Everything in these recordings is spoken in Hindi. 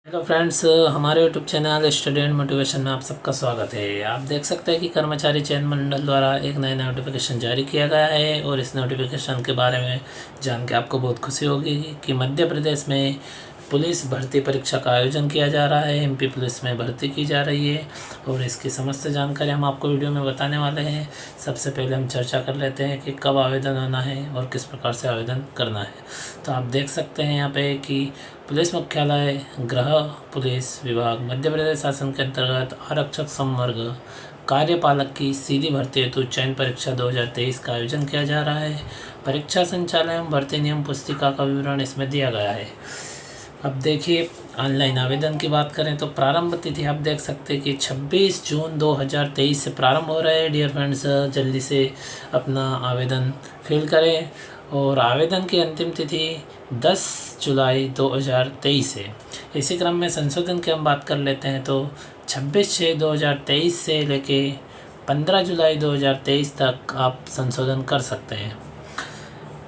हेलो फ्रेंड्स, हमारे यूट्यूब चैनल स्टूडेंट मोटिवेशन में आप सबका स्वागत है। आप देख सकते हैं कि कर्मचारी चयन मंडल द्वारा एक नया नोटिफिकेशन जारी किया गया है और इस नोटिफिकेशन के बारे में जान के आपको बहुत खुशी होगी कि मध्य प्रदेश में पुलिस भर्ती परीक्षा का आयोजन किया जा रहा है। एमपी पुलिस में भर्ती की जा रही है और इसकी समस्त जानकारी हम आपको वीडियो में बताने वाले हैं। सबसे पहले हम चर्चा कर लेते हैं कि कब आवेदन होना है और किस प्रकार से आवेदन करना है। तो आप देख सकते हैं यहाँ पे कि पुलिस मुख्यालय गृह पुलिस विभाग मध्य प्रदेश शासन के अंतर्गत आरक्षक संवर्ग कार्यपालक की सीधी भर्ती हेतु चयन परीक्षा 2023 का आयोजन किया जा रहा है। परीक्षा संचालन एवं भर्ती नियम पुस्तिका का विवरण इसमें दिया गया है। अब देखिए, ऑनलाइन आवेदन की बात करें तो प्रारंभ तिथि आप देख सकते हैं कि 26 जून 2023 से प्रारंभ हो रहा है। डियर फ्रेंड्स, जल्दी से अपना आवेदन फिल करें और आवेदन की अंतिम तिथि 10 जुलाई 2023 है। इसी क्रम में संशोधन की हम बात कर लेते हैं तो 26/6/2023 से लेके 15 जुलाई 2023 तक आप संशोधन कर सकते हैं।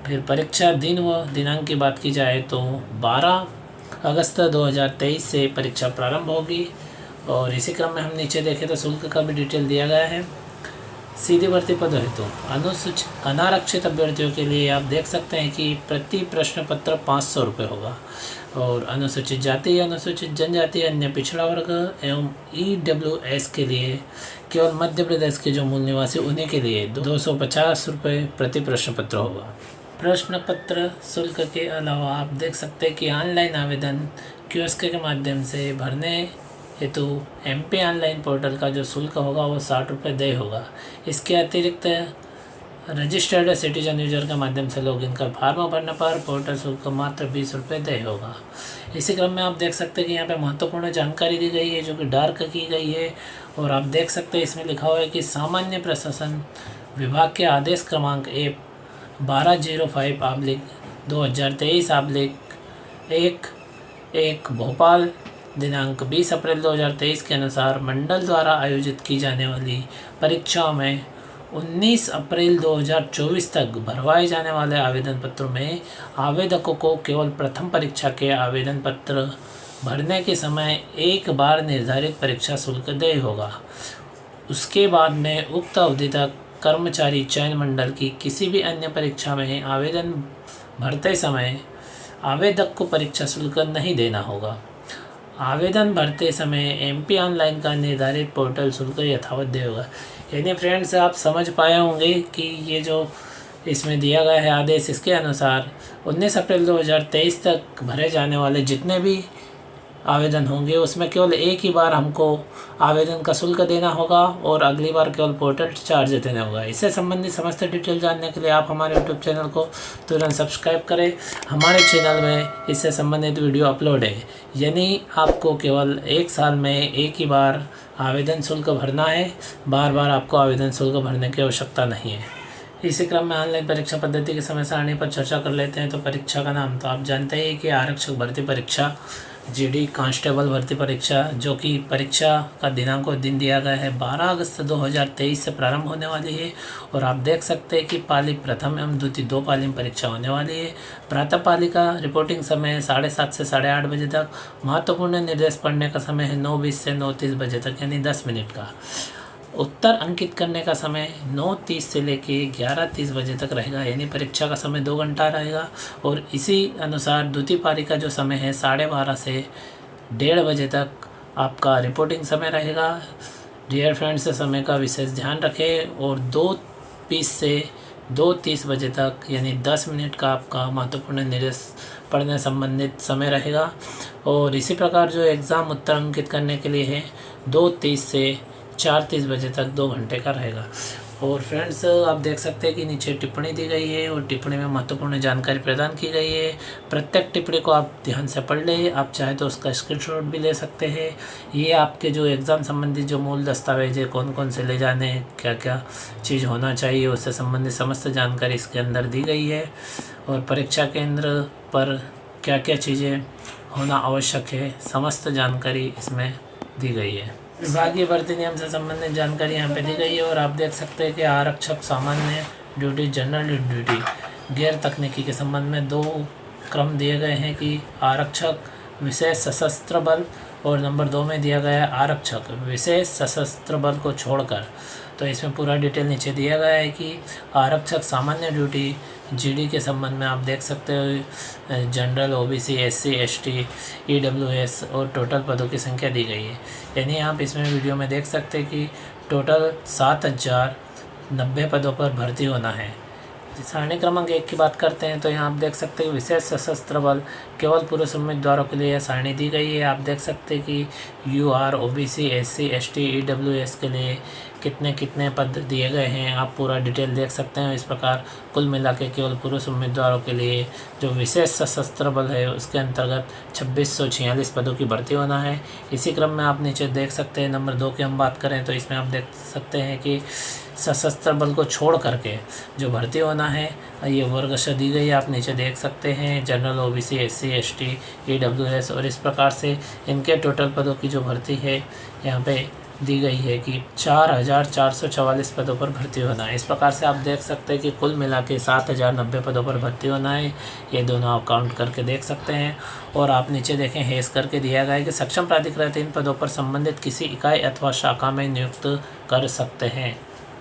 फिर परीक्षा दिन व दिनांक की बात की जाए तो 12 अगस्त 2023 से परीक्षा प्रारंभ होगी। और इसी क्रम में हम नीचे देखें तो शुल्क का भी डिटेल दिया गया है। सीधी भर्ती पद हेतु अनुसूचित अनारक्षित अभ्यर्थियों के लिए आप देख सकते हैं कि प्रति प्रश्न पत्र 500 रुपये होगा। और अनुसूचित जाति, अनुसूचित जनजाति, अन्य पिछड़ा वर्ग एवं EWS के लिए केवल मध्य प्रदेश के जो मूल निवासी उन्हीं के लिए 250 रुपये प्रति प्रश्न पत्र होगा। प्रश्न पत्र शुल्क के अलावा आप देख सकते हैं कि ऑनलाइन आवेदन कियोस्क के माध्यम से भरने हेतु MP ऑनलाइन पोर्टल का जो शुल्क होगा वो 60 रुपये देय होगा। इसके अतिरिक्त रजिस्टर्ड सिटीजन यूजर के माध्यम से लॉगिन कर फार्म भरने पर पोर्टल शुल्क मात्र 20 रुपये देय होगा। इसी क्रम में आप देख सकते हैं कि यहाँ पे महत्वपूर्ण जानकारी दी गई है जो कि डार्क की गई है। और आप देख सकते हैं इसमें लिखा हुआ है कि सामान्य प्रशासन विभाग के आदेश क्रमांक 1205/2023/1 भोपाल दिनांक 20 अप्रैल 2023 के अनुसार मंडल द्वारा आयोजित की जाने वाली परीक्षाओं में 19 अप्रैल 2024 तक भरवाए जाने वाले आवेदन पत्रों में आवेदकों को केवल प्रथम परीक्षा के आवेदन पत्र भरने के समय एक बार निर्धारित परीक्षा शुल्क देय होगा। उसके बाद में उक्त अवधि तक कर्मचारी चयन मंडल की किसी भी अन्य परीक्षा में आवेदन भरते समय आवेदक को परीक्षा शुल्क नहीं देना होगा। आवेदन भरते समय MP ऑनलाइन का निर्धारित पोर्टल शुल्क यथावत देय होगा। यानी फ्रेंड्स, आप समझ पाए होंगे कि ये जो इसमें दिया गया है आदेश, इसके अनुसार 19 अप्रैल 2023 तक भरे जाने वाले जितने भी आवेदन होंगे उसमें केवल एक ही बार हमको आवेदन का शुल्क देना होगा और अगली बार केवल पोर्टल चार्ज देना होगा। इससे संबंधित समस्त डिटेल जानने के लिए आप हमारे यूट्यूब चैनल को तुरंत सब्सक्राइब करें। हमारे चैनल में इससे संबंधित वीडियो अपलोड है। यानी आपको केवल एक साल में एक ही बार आवेदन शुल्क भरना है, बार बार आपको आवेदन शुल्क भरने की आवश्यकता नहीं है। इसी क्रम में ऑनलाइन परीक्षा पद्धति के समय सारणी पर चर्चा कर लेते हैं। तो परीक्षा का नाम तो आप जानते हैं कि आरक्षक भर्ती परीक्षा, GD कांस्टेबल भर्ती परीक्षा, जो कि परीक्षा का दिनांक और दिन दिया गया है 12 अगस्त 2023 से प्रारंभ होने वाली है। और आप देख सकते हैं कि पाली प्रथम एवं द्वितीय 2 पाली में परीक्षा होने वाली है। प्रातः पाली का रिपोर्टिंग समय 7:30 से 8:30 बजे तक। महत्वपूर्ण निर्देश पढ़ने का समय है 9:20 से 9:30 बजे तक, यानी 10 मिनट का। उत्तर अंकित करने का समय 9:30 से लेके 11:30 बजे तक रहेगा, यानी परीक्षा का समय 2 घंटा रहेगा। और इसी अनुसार द्वितीय पारी का जो समय है 12:30 से 1:30 बजे तक आपका रिपोर्टिंग समय रहेगा। डियर फ्रेंड्स, समय का विशेष ध्यान रखें। और 2:20 से 2:30 बजे तक, यानी 10 मिनट का आपका महत्वपूर्ण निर्देश पढ़ने संबंधित समय रहेगा। और इसी प्रकार जो एग्ज़ाम उत्तर अंकित करने के लिए है 2:30 से 4:30 बजे तक 2 घंटे का रहेगा। और फ्रेंड्स, आप देख सकते हैं कि नीचे टिप्पणी दी गई है और टिप्पणी में महत्वपूर्ण जानकारी प्रदान की गई है। प्रत्येक टिप्पणी को आप ध्यान से पढ़ लें। आप चाहे तो उसका स्क्रीनशॉट भी ले सकते हैं। ये आपके जो एग्ज़ाम संबंधित जो मूल दस्तावेज है, कौन कौन से ले जाने, क्या क्या चीज़ होना चाहिए, उससे संबंधित समस्त जानकारी इसके अंदर दी गई है। और परीक्षा केंद्र पर क्या क्या चीज़ें होना आवश्यक है, समस्त जानकारी इसमें दी गई है। विभागीय भर्ती नियम से संबंधित जानकारी यहाँ पे दी गई है। और आप देख सकते हैं कि आरक्षक सामान्य ड्यूटी, जनरल ड्यूटी, गैर तकनीकी के संबंध में 2 क्रम दिए गए हैं कि आरक्षक विशेष सशस्त्र बल, और नंबर 2 में दिया गया है आरक्षक विशेष सशस्त्र बल को छोड़कर। तो इसमें पूरा डिटेल नीचे दिया गया है कि आरक्षक सामान्य ड्यूटी जीडी के संबंध में आप देख सकते हो general, OBC, SC, ST, EWS और टोटल पदों की संख्या दी गई है। यानी आप इसमें वीडियो में देख सकते हैं कि टोटल 7090 पदों पर भर्ती होना है। सारणी क्रमांक 1 की बात करते हैं तो यहाँ आप देख सकते हैं विशेष सशस्त्र बल केवल पुरुष उम्मीदवारों के लिए सारणी दी गई है। आप देख सकते हैं कि UR, OBC, SC, ST, EWS के लिए कितने कितने पद दिए गए हैं, आप पूरा डिटेल देख सकते हैं। इस प्रकार कुल मिला के केवल पुरुष उम्मीदवारों के लिए जो विशेष सशस्त्र बल है उसके अंतर्गत 2646 पदों की भर्ती होना है। इसी क्रम में आप नीचे देख सकते हैं नंबर 2 की हम बात करें तो इसमें आप देख सकते हैं कि सशस्त्र बल को छोड़ करके जो भर्ती होना है ये वर्गश दी गई है। आप नीचे देख सकते हैं general, OBC, SC, ST, EWS, और इस प्रकार से इनके टोटल पदों की जो भर्ती है यहाँ पे दी गई है कि 4444 पदों पर भर्ती होना है। इस प्रकार से आप देख सकते हैं कि कुल मिला के 7090 पदों पर भर्ती होना है। ये दोनों आप काउंट करके देख सकते हैं। और आप नीचे देखें हेस करके दिया गया है कि सक्षम प्राधिकरण इन पदों पर संबंधित किसी इकाई अथवा शाखा में नियुक्त कर सकते हैं।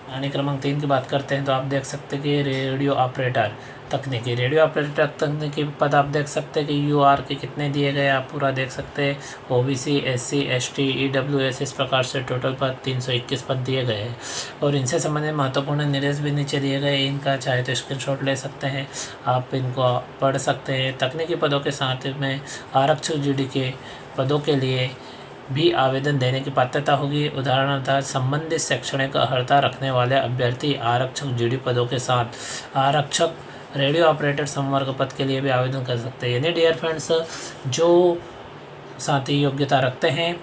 सारणी क्रमांक 3 की बात करते हैं तो आप देख सकते हैं कि रेडियो ऑपरेटर तकनीकी, रेडियो ऑपरेटर तकनीकी पद आप देख सकते हैं कि यूआर के कितने दिए गए आप पूरा देख सकते हैं। ओबीसी, एससी, एसटी, ईडब्ल्यूएस, इस प्रकार से टोटल पद 321 पद दिए गए हैं। और इनसे संबंधित महत्वपूर्ण निर्देश भी नीचे दिए गए, इनका चाहे तो स्क्रीनशॉट ले सकते हैं, आप इनको पढ़ सकते हैं। तकनीकी पदों के साथ में आरक्षक जीडी के पदों के लिए भी आवेदन देने की पात्रता होगी। उदाहरणतः संबंधित शैक्षणिक अर्हता रखने वाले अभ्यर्थी आरक्षक जीडी पदों के साथ आरक्षक रेडियो ऑपरेटर संवर्ग पद के लिए भी आवेदन कर सकते हैं। यानी डियर फ्रेंड्स, जो साथी योग्यता रखते हैं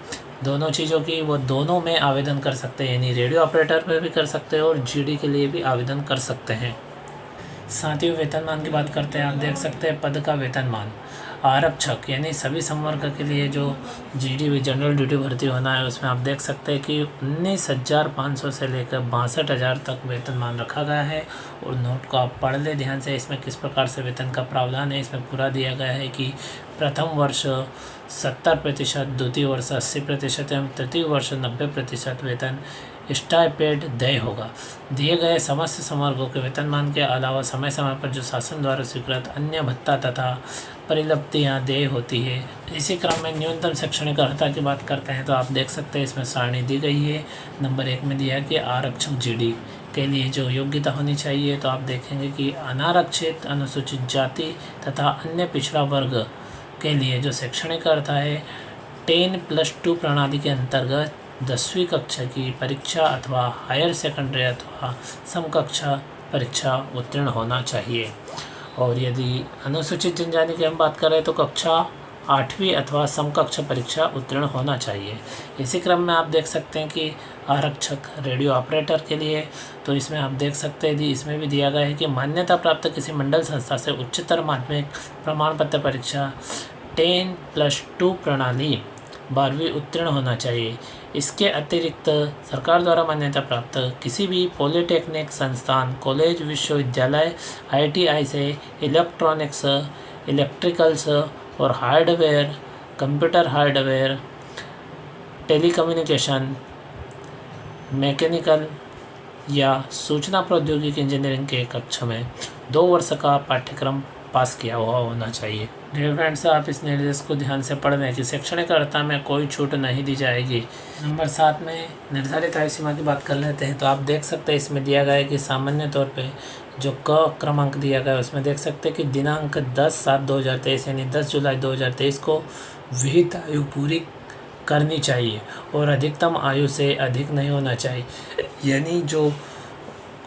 दोनों चीज़ों की, वो दोनों में आवेदन कर सकते हैं। यानी रेडियो ऑपरेटर में भी कर सकते हैं और जीडी के लिए भी आवेदन कर सकते हैं। साथियों, वेतनमान की बात करते हैं। आप देख सकते हैं पद का वेतनमान आरक्षक यानी सभी संवर्ग के लिए जो जीडी जनरल ड्यूटी भर्ती होना है उसमें आप देख सकते हैं कि 19,500 से लेकर 62,000 तक वेतनमान रखा गया है। और नोट को आप पढ़ ले ध्यान से, इसमें किस प्रकार से वेतन का प्रावधान है। इसमें पूरा दिया गया है कि प्रथम वर्ष 70%, द्वितीय वर्ष 80% एवं तृतीय वर्ष 90% वेतन स्टाइपेंड देय होगा। दिए गए समस्त संवर्गों के वेतनमान के अलावा समय समय पर जो शासन द्वारा स्वीकृत अन्य भत्ता तथा परिलब्धियाँ देय होती है। इसी क्रम में न्यूनतम शैक्षणिक अर्हता की बात करते हैं तो आप देख सकते हैं इसमें सारणी दी गई है। नंबर 1 में दिया है कि आरक्षक जीडी के लिए जो योग्यता होनी चाहिए, तो आप देखेंगे कि अनारक्षित, अनुसूचित जाति तथा अन्य पिछड़ा वर्ग के लिए जो शैक्षणिक अर्हता है 10+2 प्रणाली के अंतर्गत 10वीं कक्षा की परीक्षा अथवा हायर सेकेंडरी अथवा समकक्षा परीक्षा उत्तीर्ण होना चाहिए। और यदि अनुसूचित जनजाति की हम बात करें तो कक्षा 8वीं अथवा समकक्षा परीक्षा उत्तीर्ण होना चाहिए। इसी क्रम में आप देख सकते हैं कि आरक्षक रेडियो ऑपरेटर के लिए, तो इसमें आप देख सकते हैं इसमें भी दिया गया है कि मान्यता प्राप्त किसी मंडल संस्था से उच्चतर माध्यमिक प्रमाण पत्र परीक्षा 10+2 प्रणाली 12वीं उत्तीर्ण होना चाहिए। इसके अतिरिक्त सरकार द्वारा मान्यता प्राप्त किसी भी पॉलिटेक्निक संस्थान, कॉलेज, विश्वविद्यालय, ITI से इलेक्ट्रॉनिक्स, इलेक्ट्रिकल्स और hardware, computer hardware, telecommunication, mechanical या सूचना प्रौद्योगिकी इंजीनियरिंग के कक्षा में 2 वर्ष का पाठ्यक्रम पास किया हुआ होना चाहिए। डियर फ्रेंड्स, आप इस निर्देश को ध्यान से पढ़ लें कि शैक्षणिक अर्हता में कोई छूट नहीं दी जाएगी। नंबर 7 में निर्धारित आयु सीमा की बात कर लेते हैं तो आप देख सकते हैं इसमें दिया गया है कि सामान्य तौर पे जो क क्रमांक दिया गया है उसमें देख सकते हैं कि दिनांक 10/7/2023 यानी 10 जुलाई 2023 को विहित आयु पूरी करनी चाहिए और अधिकतम आयु से अधिक नहीं होना चाहिए। यानी जो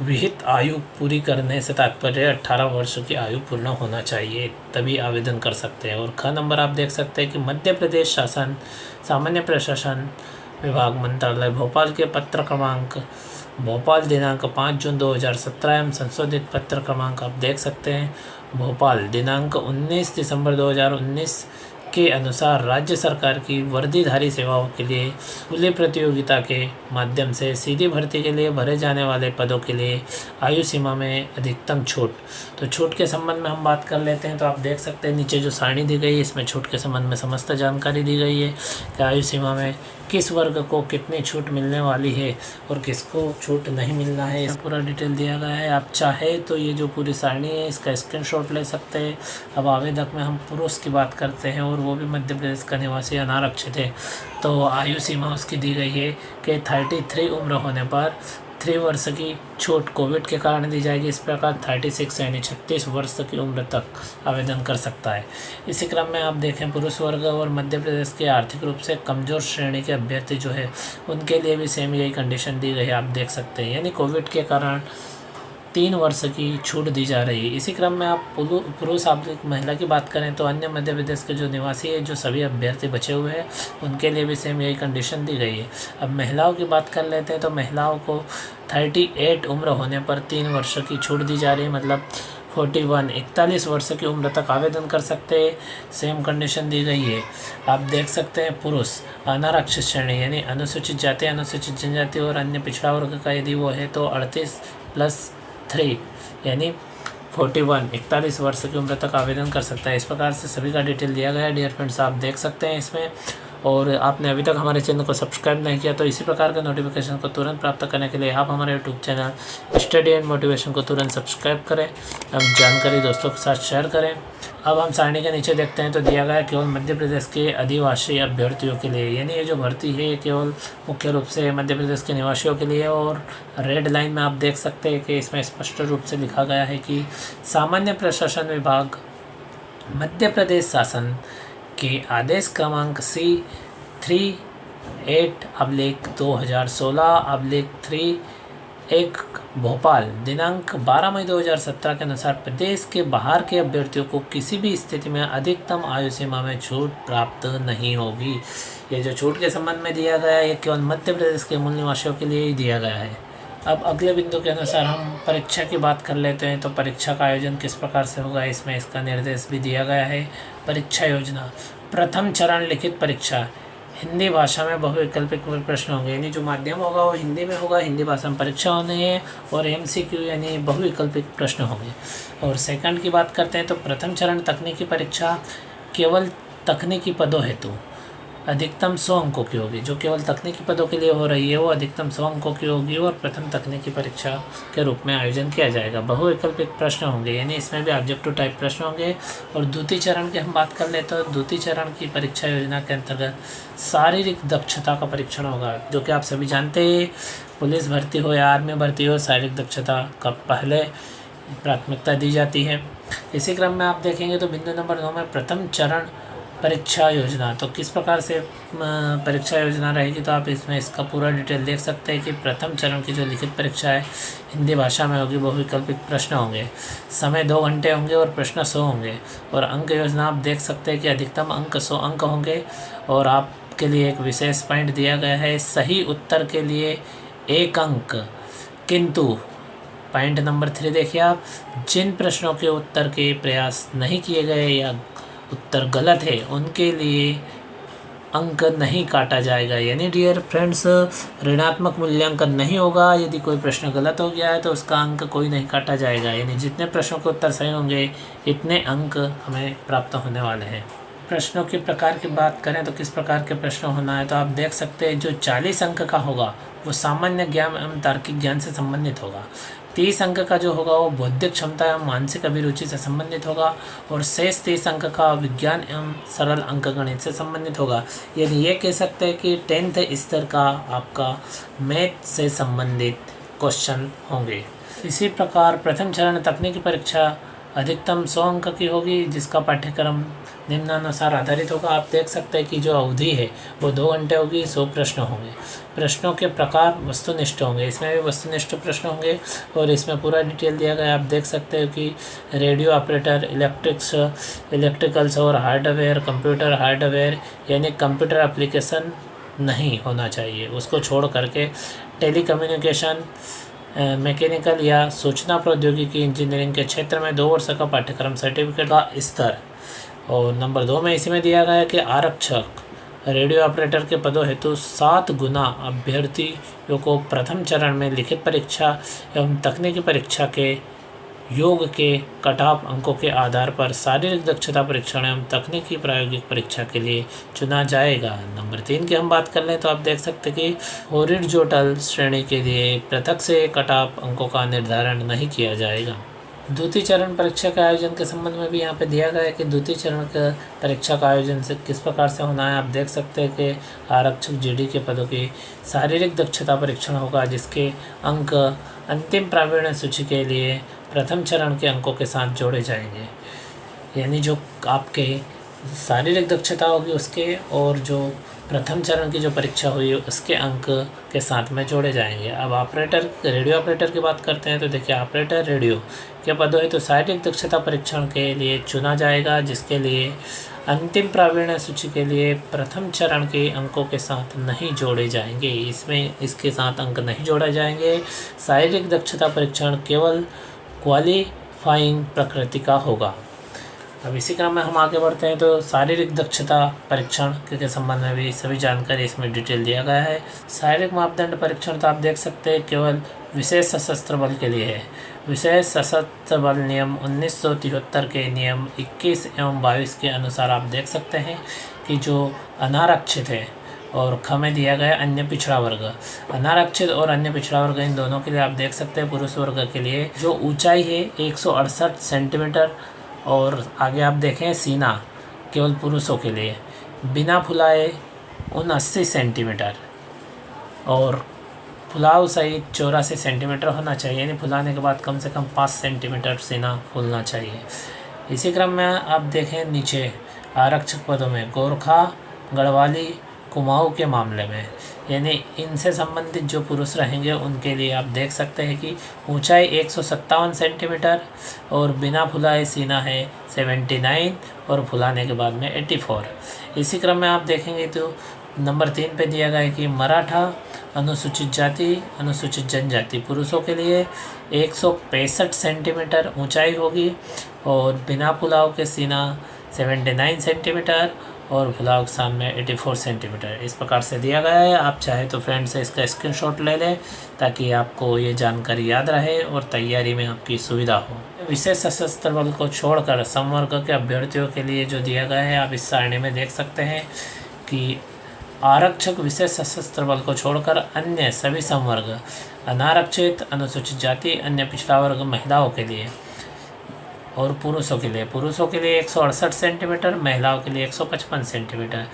विहित आयु पूरी करने से तात्पर्य 18 वर्ष की आयु पूर्ण होना चाहिए, तभी आवेदन कर सकते हैं। और ख नंबर आप देख सकते हैं कि मध्य प्रदेश शासन सामान्य प्रशासन विभाग मंत्रालय भोपाल के पत्र क्रमांक भोपाल दिनांक 5 जून 2017 एवं संशोधित पत्र क्रमांक आप देख सकते हैं भोपाल दिनांक 19 दिसंबर 2019 के अनुसार राज्य सरकार की वर्दीधारी सेवाओं के लिए खुली प्रतियोगिता के माध्यम से सीधी भर्ती के लिए भरे जाने वाले पदों के लिए आयु सीमा में अधिकतम छूट। तो छूट के संबंध में हम बात कर लेते हैं। तो आप देख सकते हैं नीचे जो सारणी दी गई है इसमें छूट के संबंध में समस्त जानकारी दी गई है कि आयु सीमा में किस वर्ग को कितनी छूट मिलने वाली है और किसको छूट नहीं मिलना है, इस पूरा डिटेल दिया गया है। आप चाहे तो ये जो पूरी सारणी है इसका स्क्रीनशॉट ले सकते हैं। अब आवेदक में हम पुरुष की बात करते हैं और वो भी मध्य प्रदेश का निवासी अनारक्षित है। तो आयु सीमा उसकी दी गई है कि 33 उम्र होने पर 3 वर्ष की छूट कोविड के कारण दी जाएगी। इस प्रकार 36 यानी 36 वर्ष की उम्र तक आवेदन कर सकता है। इसी क्रम में आप देखें पुरुष वर्ग और मध्य प्रदेश के आर्थिक रूप से कमज़ोर श्रेणी के अभ्यर्थी जो है उनके लिए भी सेम यही कंडीशन दी गई है, आप देख सकते हैं। यानी कोविड के कारण 3 वर्ष की छूट दी जा रही है। इसी क्रम में आप पुरुष आप महिला की बात करें तो अन्य मध्य प्रदेश के जो निवासी है, जो सभी अभ्यर्थी बचे हुए हैं उनके लिए भी सेम यही कंडीशन दी गई है। अब महिलाओं की बात कर लेते हैं तो महिलाओं को 38 उम्र होने पर 3 वर्ष की छूट दी जा रही है, मतलब 41 वर्ष की उम्र तक आवेदन कर सकते हैं। सेम कंडीशन दी गई है। आप देख सकते हैं पुरुष अनारक्षित श्रेणी यानी अनुसूचित जाति, अनुसूचित जनजाति और अन्य पिछड़ा वर्ग का यदि वो है तो 38+3 यानी 41 वर्ष की उम्र तक आवेदन कर सकता है। इस प्रकार से सभी का डिटेल दिया गया है डियर फ्रेंड्स, आप देख सकते हैं इसमें। और आपने अभी तक हमारे चैनल को सब्सक्राइब नहीं किया तो इसी प्रकार के नोटिफिकेशन को तुरंत प्राप्त करने के लिए आप हमारे YouTube channel study and motivation को तुरंत सब्सक्राइब करें। अब जानकारी दोस्तों के साथ शेयर करें। अब हम सारणी के नीचे देखते हैं तो दिया गया है केवल मध्य प्रदेश के आदिवासी अभ्यर्थियों के लिए, यानी ये जो भर्ती है केवल मुख्य रूप से मध्य प्रदेश के निवासियों के लिए। और रेड लाइन में आप देख सकते हैं कि इसमें स्पष्ट रूप से लिखा गया है कि सामान्य प्रशासन विभाग मध्य प्रदेश शासन के आदेश क्रमांक C38/2016/3 भोपाल दिनांक 12 मई 2017 के अनुसार प्रदेश के बाहर के अभ्यर्थियों को किसी भी स्थिति में अधिकतम आयु सीमा में छूट प्राप्त नहीं होगी। ये जो छूट के संबंध में दिया गया है ये केवल मध्य प्रदेश के मूल निवासियों के लिए ही दिया गया है। अब अगले बिंदु के अनुसार हम परीक्षा की बात कर लेते हैं। तो परीक्षा का आयोजन किस प्रकार से होगा इसमें इसका निर्देश भी दिया गया है। परीक्षा योजना, प्रथम चरण लिखित परीक्षा, हिंदी भाषा में बहुविकल्पिक प्रश्न होंगे, यानी जो माध्यम होगा वो हिंदी में होगा, हिंदी भाषा में परीक्षा होनी है। और MCQ यानी बहुविकल्पिक प्रश्न होंगे। और सेकंड की बात करते हैं तो प्रथम चरण तकनीकी परीक्षा केवल तकनीकी पदों हेतु अधिकतम 100 अंकों की होगी। जो केवल तकनीकी पदों के लिए हो रही है वो अधिकतम 100 अंकों की होगी और प्रथम तकनीकी परीक्षा के रूप में आयोजन किया जाएगा। बहुविकल्पिक प्रश्न होंगे यानी इसमें भी ऑब्जेक्टिव टाइप प्रश्न होंगे। और द्वितीय चरण की हम बात कर ले तो द्वितीय चरण की परीक्षा योजना के अंतर्गत शारीरिक दक्षता का परीक्षण होगा, जो कि आप सभी जानते हैं पुलिस भर्ती हो या आर्मी भर्ती हो शारीरिक दक्षता का पहले प्राथमिकता दी जाती है। इसी क्रम में आप देखेंगे तो बिंदु नंबर 9 में प्रथम चरण परीक्षा योजना, तो किस प्रकार से परीक्षा योजना रहेगी तो आप इसमें इसका पूरा डिटेल देख सकते हैं कि प्रथम चरण की जो लिखित परीक्षा है हिंदी भाषा में होगी, बहुविकल्पिक प्रश्न होंगे, समय 2 घंटे होंगे और प्रश्न 100 होंगे। और अंक योजना आप देख सकते हैं कि अधिकतम अंक 100 अंक होंगे। और आपके लिए एक विशेष पॉइंट दिया गया है, सही उत्तर के लिए 1 अंक, किंतु पॉइंट नंबर 3 देखिए आप, जिन प्रश्नों के उत्तर के प्रयास नहीं किए गए या उत्तर गलत है उनके लिए अंक नहीं काटा जाएगा। यानी डियर फ्रेंड्स ऋणात्मक मूल्यांकन नहीं होगा। यदि कोई प्रश्न गलत हो गया है तो उसका अंक कोई नहीं काटा जाएगा। यानी जितने प्रश्नों के उत्तर सही होंगे इतने अंक हमें प्राप्त होने वाले हैं। प्रश्नों के प्रकार की बात करें तो किस प्रकार के प्रश्न होना है तो आप देख सकते हैं जो 40 अंक का होगा वो सामान्य ज्ञान एवं तार्किक ज्ञान से संबंधित होगा। 30 अंक का जो होगा वो बौद्धिक क्षमता एवं मानसिक अभिरुचि से संबंधित होगा। और शेष 30 अंक का विज्ञान एवं सरल अंकगणित से संबंधित होगा। यानी ये कह सकते हैं कि 10th स्तर का आपका मैथ से संबंधित क्वेश्चन होंगे। इसी प्रकार प्रथम चरण तकनीकी परीक्षा अधिकतम 100 अंक की होगी, जिसका पाठ्यक्रम निम्नानुसार आधारित होगा। आप देख सकते हैं कि जो अवधि है वो 2 घंटे होगी, 100 प्रश्न होंगे। प्रश्नों के प्रकार वस्तुनिष्ठ होंगे, इसमें भी वस्तुनिष्ठ प्रश्न होंगे। और इसमें पूरा डिटेल दिया गया है। आप देख सकते हो कि रेडियो ऑपरेटर, इलेक्ट्रिकल्स और हार्डवेयर, कंप्यूटर हार्डवेयर यानी कंप्यूटर एप्लीकेशन नहीं होना चाहिए, उसको छोड़ करके टेलीकम्युनिकेशन, मैकेनिकल या सूचना प्रौद्योगिकी इंजीनियरिंग के क्षेत्र में 2 वर्ष का पाठ्यक्रम, सर्टिफिकेट का स्तर और नंबर 2 में इसी में दिया गया है कि आरक्षक रेडियो ऑपरेटर के पदों हेतु 7 गुना अभ्यर्थियों को प्रथम चरण में लिखित परीक्षा एवं तकनीकी परीक्षा के योग के कट ऑफ अंकों के आधार पर शारीरिक दक्षता परीक्षण एवं तकनीकी प्रायोगिक परीक्षा के लिए चुना जाएगा। नंबर 3 की हम बात कर लें तो आप देख सकते हैं कि हॉरिज़ॉन्टल श्रेणी के लिए पृथक से कट ऑफ अंकों का निर्धारण नहीं किया जाएगा। द्वितीय चरण परीक्षा के आयोजन के संबंध में भी यहाँ पे दिया गया है कि द्वितीय चरण का परीक्षा का आयोजन से किस प्रकार से होना है। आप देख सकते हैं कि आरक्षक जीडी के पदों की शारीरिक दक्षता परीक्षण होगा, जिसके अंक अंतिम प्रावीण्य सूची के लिए प्रथम चरण के अंकों के साथ जोड़े जाएंगे। यानी जो आपके शारीरिक दक्षता होगी उसके और जो प्रथम चरण की जो परीक्षा हुई उसके अंक के साथ में जोड़े जाएंगे। अब रेडियो ऑपरेटर की बात करते हैं तो देखिए, ऑपरेटर रेडियो के पदों है तो शारीरिक दक्षता परीक्षण के लिए चुना जाएगा, जिसके लिए अंतिम प्रावीण्य सूची के लिए प्रथम चरण के अंकों के साथ नहीं जोड़े जाएंगे। इसके साथ अंक नहीं जोड़े जाएंगे। शारीरिक दक्षता परीक्षण केवल क्वालिफाइंग प्रकृति का होगा। अब इसी क्रम में हम आगे बढ़ते हैं तो शारीरिक दक्षता परीक्षण के संबंध में भी सभी जानकारी इसमें डिटेल दिया गया है। शारीरिक मापदंड परीक्षण तो आप देख सकते हैं केवल विशेष सशस्त्र बल के लिए है। विशेष सशस्त्र बल नियम 1973 के नियम 21 एवं 22 के अनुसार आप देख सकते हैं कि जो अनारक्षित है और ख में दिया गया अन्य पिछड़ा वर्ग, अनारक्षित और अन्य पिछड़ा वर्ग इन दोनों के लिए आप देख सकते हैं पुरुष वर्ग के लिए जो ऊंचाई है 168 सेंटीमीटर और आगे आप देखें सीना केवल पुरुषों के लिए बिना फुलाए 79 सेंटीमीटर और फुलाव सहित 84 सेंटीमीटर होना चाहिए, यानी फुलाने के बाद कम से कम 5 सेंटीमीटर सीना फूलना चाहिए। इसी क्रम में आप देखें नीचे आरक्षक पदों में गोरखा, गढ़वाली, कुमाऊँ के मामले में, यानी इनसे संबंधित जो पुरुष रहेंगे उनके लिए आप देख सकते हैं कि ऊंचाई 157 सेंटीमीटर और बिना फुलाए सीना है 79 और फुलाने के बाद में 84। इसी क्रम में आप देखेंगे तो नंबर 3 पे दिया गया है कि मराठा, अनुसूचित जाति, अनुसूचित जनजाति पुरुषों के लिए 165 सेंटीमीटर ऊंचाई होगी और बिना फुलाव के सीना 79 सेंटीमीटर और फुलाव के सामने 84 सेंटीमीटर इस प्रकार से दिया गया है। आप चाहे तो फ्रेंड से इसका स्क्रीनशॉट ले लें ताकि आपको ये जानकारी याद रहे और तैयारी में आपकी सुविधा हो। विशेष सशस्त्र बल को छोड़कर संवर्ग के अभ्यर्थियों के लिए जो दिया गया है आप इस सारणी में देख सकते हैं कि आरक्षक विशेष सशस्त्र बल को छोड़कर अन्य सभी संवर्ग, अनारक्षित, अनुसूचित जाति, अन्य पिछड़ा वर्ग महिलाओं के लिए और पुरुषों के लिए 168 सेंटीमीटर, महिलाओं के लिए 155 सेंटीमीटर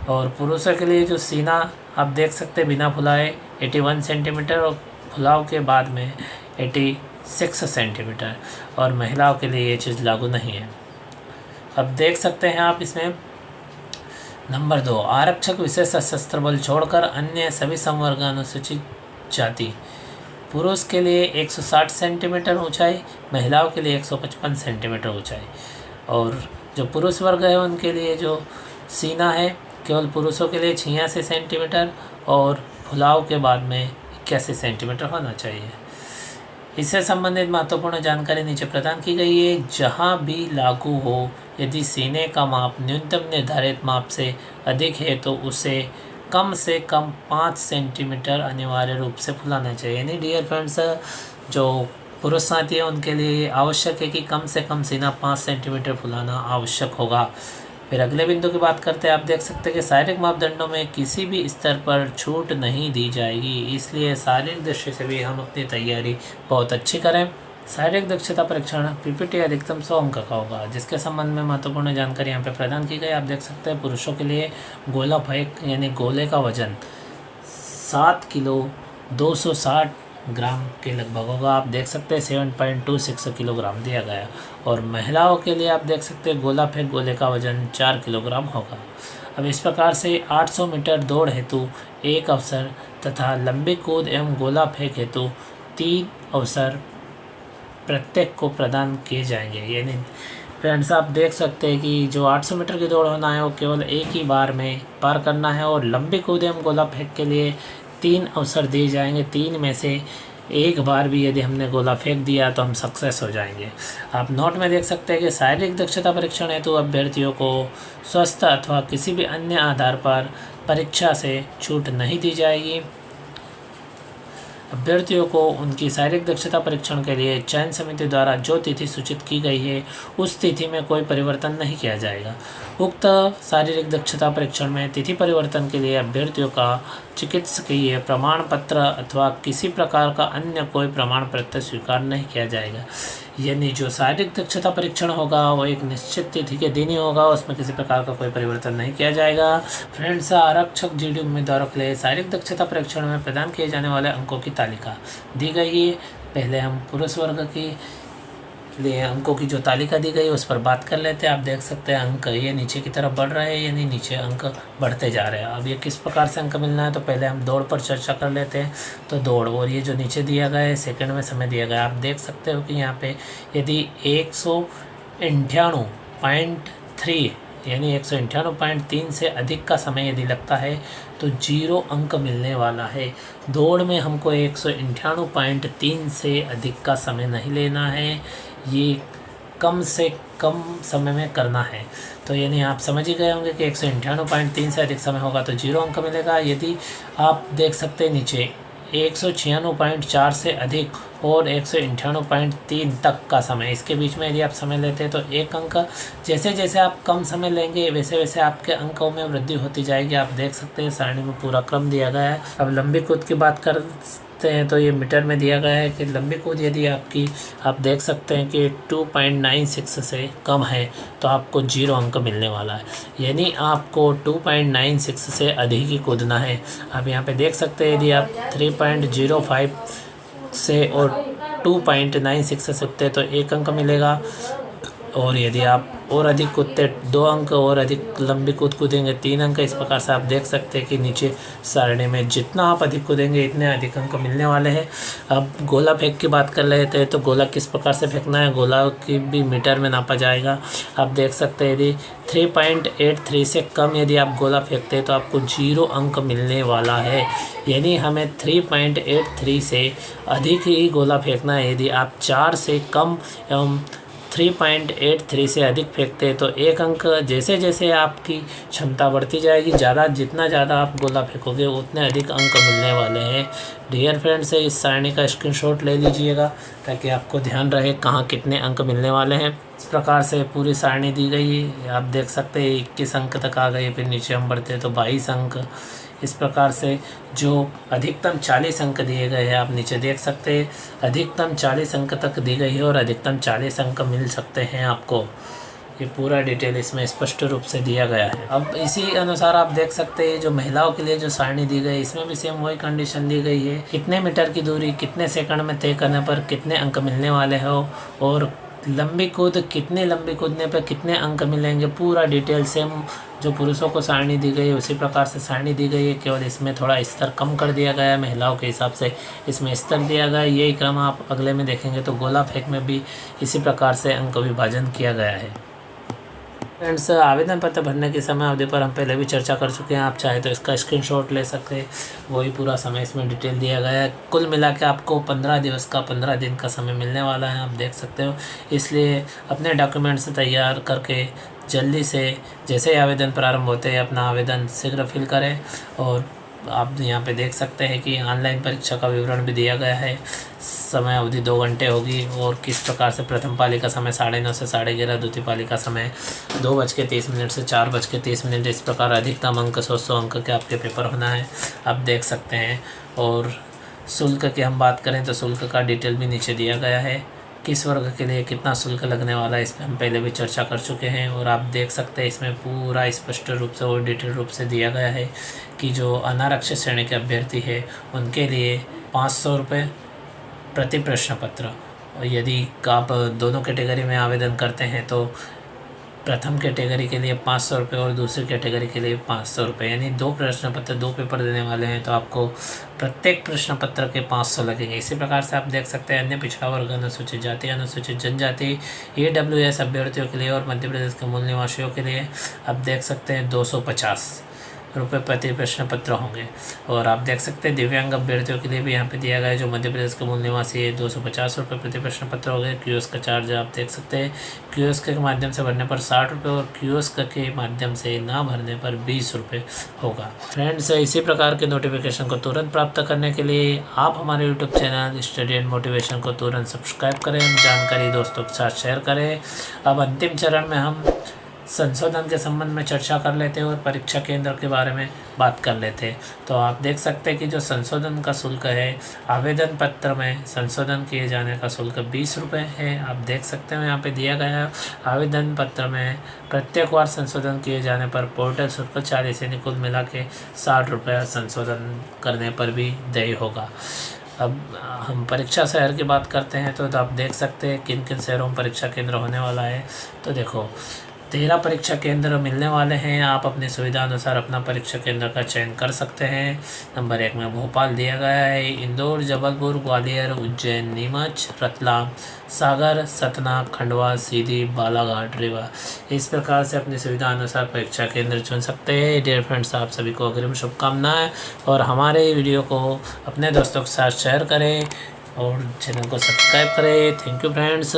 और पुरुषों के लिए जो सीना आप देख सकते हैं बिना फुलाए 81 सेंटीमीटर और फुलाव के बाद में 86 सेंटीमीटर और महिलाओं के लिए ये चीज़ लागू नहीं है। अब देख सकते हैं आप इसमें नंबर 2 आरक्षक विशेष सशस्त्र बल छोड़कर अन्य सभी संवर्ग अनुसूचित जाति पुरुष के लिए 160 सेंटीमीटर ऊंचाई, महिलाओं के लिए 155 सेंटीमीटर ऊंचाई और जो पुरुष वर्ग है उनके लिए जो सीना है केवल पुरुषों के लिए 86 सेंटीमीटर और फुलाव के बाद में 81 सेंटीमीटर होना चाहिए। इससे संबंधित महत्वपूर्ण जानकारी नीचे प्रदान की गई है। जहां भी लागू हो, यदि सीने का माप न्यूनतम निर्धारित माप से अधिक है तो उसे कम से कम 5 सेंटीमीटर अनिवार्य रूप से फुलाना चाहिए। यानी डियर फ्रेंड्स, जो पुरुष साथी है उनके लिए आवश्यक है कि कम से कम सीना 5 सेंटीमीटर फुलाना आवश्यक होगा। फिर अगले बिंदु की बात करते हैं। आप देख सकते हैं कि शारीरिक मापदंडों में किसी भी स्तर पर छूट नहीं दी जाएगी, इसलिए शारीरिक दृष्टि से भी हम अपनी तैयारी बहुत अच्छी करें। शारीरिक दक्षता परीक्षण पीपीटी अधिकतम 100 अंक का होगा, जिसके संबंध में महत्वपूर्ण जानकारी यहाँ पे प्रदान की गई। आप देख सकते हैं पुरुषों के लिए गोला फेंक यानी गोले का वजन 7 किलो 260 ग्राम के लगभग होगा। आप देख सकते हैं 7.26 किलोग्राम दिया गया और महिलाओं के लिए आप देख सकते हैं गोला फेंक गोले का वजन 4 किलोग्राम होगा। अब इस प्रकार से 800 मीटर दौड़ हेतु 1 अवसर तथा लंबी कूद एवं गोला फेंक हेतु 3 अवसर प्रत्येक को प्रदान किए जाएंगे। यानी फ्रेंड्स आप देख सकते हैं कि जो 800 मीटर की दौड़ होना है वो केवल एक ही बार में पार करना है और लंबी कूद एवं गोला फेंक के लिए 3 अवसर दिए जाएंगे। 3 में से एक बार भी यदि हमने गोला फेंक दिया तो हम सक्सेस हो जाएंगे। आप नोट में देख सकते हैं कि शारीरिक दक्षता परीक्षण हेतु अभ्यर्थियों को स्वस्थ अथवा किसी भी अन्य आधार पर परीक्षा से छूट नहीं दी जाएगी। अभ्यर्थियों को उनकी शारीरिक दक्षता परीक्षण के लिए चयन समिति द्वारा जो तिथि सूचित की गई है उस तिथि में कोई परिवर्तन नहीं किया जाएगा। उक्त शारीरिक दक्षता परीक्षण में तिथि परिवर्तन के लिए अभ्यर्थियों का चिकित्सकीय प्रमाण पत्र अथवा किसी प्रकार का अन्य कोई प्रमाण पत्र स्वीकार नहीं किया जाएगा। यानी जो शारीरिक दक्षता परीक्षण होगा वो एक निश्चित तिथि के दिन ही होगा, उसमें किसी प्रकार का कोई परिवर्तन नहीं किया जाएगा। फ्रेंड्स, आरक्षक जीडी उम्मीदवारों के लिए शारीरिक दक्षता परीक्षण में प्रदान किए जाने वाले अंकों की तालिका दी गई है। पहले हम पुरुष वर्ग की लिए अंकों की जो तालिका दी गई है उस पर बात कर लेते हैं। आप देख सकते हैं अंक ये नीचे की तरफ बढ़ रहे हैं, यानी नीचे अंक बढ़ते जा रहे हैं। अब ये किस प्रकार से अंक मिलना है तो पहले हम दौड़ पर चर्चा कर लेते हैं। तो दौड़, और ये जो नीचे दिया गया है सेकंड में समय दिया गया है। आप देख सकते हो कि यहाँ पे यदि 198.3 यानी 198.3 से अधिक का समय यदि लगता है तो 0 अंक मिलने वाला है। दौड़ में हमको 198.3 से अधिक का समय नहीं लेना है, ये कम से कम समय में करना है। तो यानी आप समझ ही गए होंगे कि 198.3 से अधिक समय होगा तो 0 अंक मिलेगा। यदि आप देख सकते हैं नीचे 196.4 से अधिक और 198.3 तक का समय, इसके बीच में यदि आप समय लेते हैं तो 1 अंक। जैसे जैसे आप कम समय लेंगे वैसे वैसे आपके अंकों में वृद्धि होती जाएगी। आप देख सकते हैं सारणी में पूरा क्रम दिया गया है। अब लंबी कूद की बात करते हैं तो ये मीटर में दिया गया है कि लंबी कूद यदि आपकी, आप देख सकते हैं कि 2.96 से कम है तो आपको 0 अंक मिलने वाला है। यानी आपको 2.96 से अधिक ही कूदना है। आप यहाँ पे देख सकते हैं यदि आप 3.05 से और 2.96 से सकते तो 1 अंक मिलेगा, और यदि आप और अधिक कूदते 2 अंक, और अधिक लंबी कूद कूदेंगे 3 अंक। इस प्रकार से आप देख सकते हैं कि नीचे सारणी में जितना आप अधिक कूदेंगे इतने अधिक अंक मिलने वाले हैं। अब गोला फेंक की बात कर रहे थे तो गोला किस प्रकार से फेंकना है, गोला की भी मीटर में नापा जाएगा। आप देख सकते हैं यदि 3.83 से कम यदि आप गोला फेंकते हैं तो आपको 0 अंक मिलने वाला है। यानी हमें 3.83 से अधिक ही गोला फेंकना है। यदि आप 4 से कम एवं 3.83 से अधिक फेंकते हैं तो 1 अंक। जैसे जैसे आपकी क्षमता बढ़ती जाएगी, जितना ज़्यादा आप गोला फेंकोगे उतने अधिक अंक मिलने वाले हैं। डियर फ्रेंड्स, इस सारणी का स्क्रीनशॉट ले लीजिएगा ताकि आपको ध्यान रहे कहाँ कितने अंक मिलने वाले हैं। इस प्रकार से पूरी सारणी दी गई है। आप देख सकते हैं 21 अंक तक आ गए, फिर नीचे हम बढ़ते हैं तो 22 अंक। इस प्रकार से जो अधिकतम 40 अंक दिए गए हैं, आप नीचे देख सकते हैं अधिकतम 40 अंक तक दी गई है और अधिकतम 40 अंक मिल सकते हैं आपको। ये पूरा डिटेल इसमें स्पष्ट रूप से दिया गया है। अब इसी अनुसार आप देख सकते हैं जो महिलाओं के लिए जो सारणी दी गई इसमें भी सेम वही कंडीशन दी गई है। कितने मीटर की दूरी कितने सेकंड में तय करने पर कितने अंक मिलने वाले हो, और लंबी कूद कितने लंबी कूदने पर कितने अंक मिलेंगे, पूरा डिटेल सेम जो पुरुषों को सारणी दी गई है उसी प्रकार से सारणी दी गई है। केवल इसमें थोड़ा स्तर कम कर दिया गया है, महिलाओं के हिसाब से इसमें स्तर दिया गया है। यही क्रम आप अगले में देखेंगे तो गोला फेंक में भी इसी प्रकार से अंक विभाजन किया गया है। फ्रेंड्स, आवेदन पत्र भरने की समय अवधि पर हम पहले भी चर्चा कर चुके हैं। आप चाहे तो इसका स्क्रीनशॉट ले सकते हैं, वही पूरा समय इसमें डिटेल दिया गया है। कुल मिला के आपको 15 दिवस का 15 दिन का समय मिलने वाला है, आप देख सकते हो। इसलिए अपने डॉक्यूमेंट्स तैयार करके जल्दी से जैसे ही आवेदन प्रारंभ होते हैं अपना आवेदन शीघ्र फिल करें। और आप यहाँ पे देख सकते हैं कि ऑनलाइन परीक्षा का विवरण भी दिया गया है। समय अवधि 2 घंटे होगी, और किस प्रकार से प्रथम पाली का समय 9:30 से 11:30, द्वितीय पाली का समय 2:30 से 4:30। इस प्रकार अधिकतम अंक 100 अंक के आपके पेपर होना है, आप देख सकते हैं। और शुल्क की हम बात करें तो शुल्क का डिटेल भी नीचे दिया गया है। किस वर्ग के लिए कितना शुल्क लगने वाला है इस पर हम पहले भी चर्चा कर चुके हैं, और आप देख सकते हैं इसमें पूरा स्पष्ट रूप से और डिटेल रूप से दिया गया है कि जो अनारक्षित श्रेणी के अभ्यर्थी है उनके लिए 500 रुपये प्रति प्रश्न पत्र। और यदि आप दोनों कैटेगरी में आवेदन करते हैं तो प्रथम कैटेगरी के लिए 500 रुपये और दूसरी कैटेगरी के लिए 500 रुपये, यानी 2 प्रश्न पत्र 2 पेपर देने वाले हैं तो आपको प्रत्येक प्रश्न पत्र के 500 लगेंगे। इसी प्रकार से आप देख सकते हैं अन्य पिछड़ा वर्ग, अनुसूचित जाति, अनुसूचित जनजाति, AWS अभ्यर्थियों के लिए और मध्य प्रदेश के मूल निवासियों के लिए आप देख सकते हैं 250। रुपये प्रति प्रश्न पत्र होंगे। और आप देख सकते हैं दिव्यांग अभ्यर्थियों के लिए भी यहाँ पे दिया गया है। जो मध्य प्रदेश के मूल निवासी है 250 रुपये प्रति प्रश्न पत्र हो गए। कियोस्क का चार्ज आप देख सकते हैं, कियोस्क के माध्यम से भरने पर 60 रुपये और कियोस्क के माध्यम से ना भरने पर 20 रुपये होगा। फ्रेंड्स, इसी प्रकार के नोटिफिकेशन को तुरंत प्राप्त करने के लिए आप हमारे YouTube channel study and motivation को तुरंत सब्सक्राइब करें, जानकारी दोस्तों के साथ शेयर करें। अब अंतिम चरण में हम संशोधन के संबंध में चर्चा कर लेते हैं और परीक्षा केंद्र के बारे में बात कर लेते हैं। तो आप देख सकते हैं कि जो संशोधन का शुल्क है, आवेदन पत्र में संशोधन किए जाने का शुल्क 20 रुपये है। आप देख सकते हैं यहाँ पे दिया गया है, आवेदन पत्र में प्रत्येक बार संशोधन किए जाने पर पोर्टल शुल्क 40 यानी कुल मिला के 60 रुपये संशोधन करने पर भी देय होगा। अब हम परीक्षा शहर की बात करते हैं तो आप देख सकते हैं किन किन शहरों में परीक्षा केंद्र होने वाला है। तो देखो 13 परीक्षा केंद्र मिलने वाले हैं। आप अपनी सुविधा अनुसार अपना परीक्षा केंद्र का चयन कर सकते हैं। नंबर 1 में भोपाल दिया गया है, इंदौर, जबलपुर, ग्वालियर, उज्जैन, नीमच, रतलाम, सागर, सतना, खंडवा, सीधी, बालाघाट, रीवा। इस प्रकार से अपनी सुविधा अनुसार परीक्षा केंद्र चुन सकते हैं। डियर फ्रेंड्स, आप सभी को अग्रिम शुभकामनाएं और हमारे वीडियो को अपने दोस्तों के साथ शेयर करें और चैनल को सब्सक्राइब करें। Thank you friends.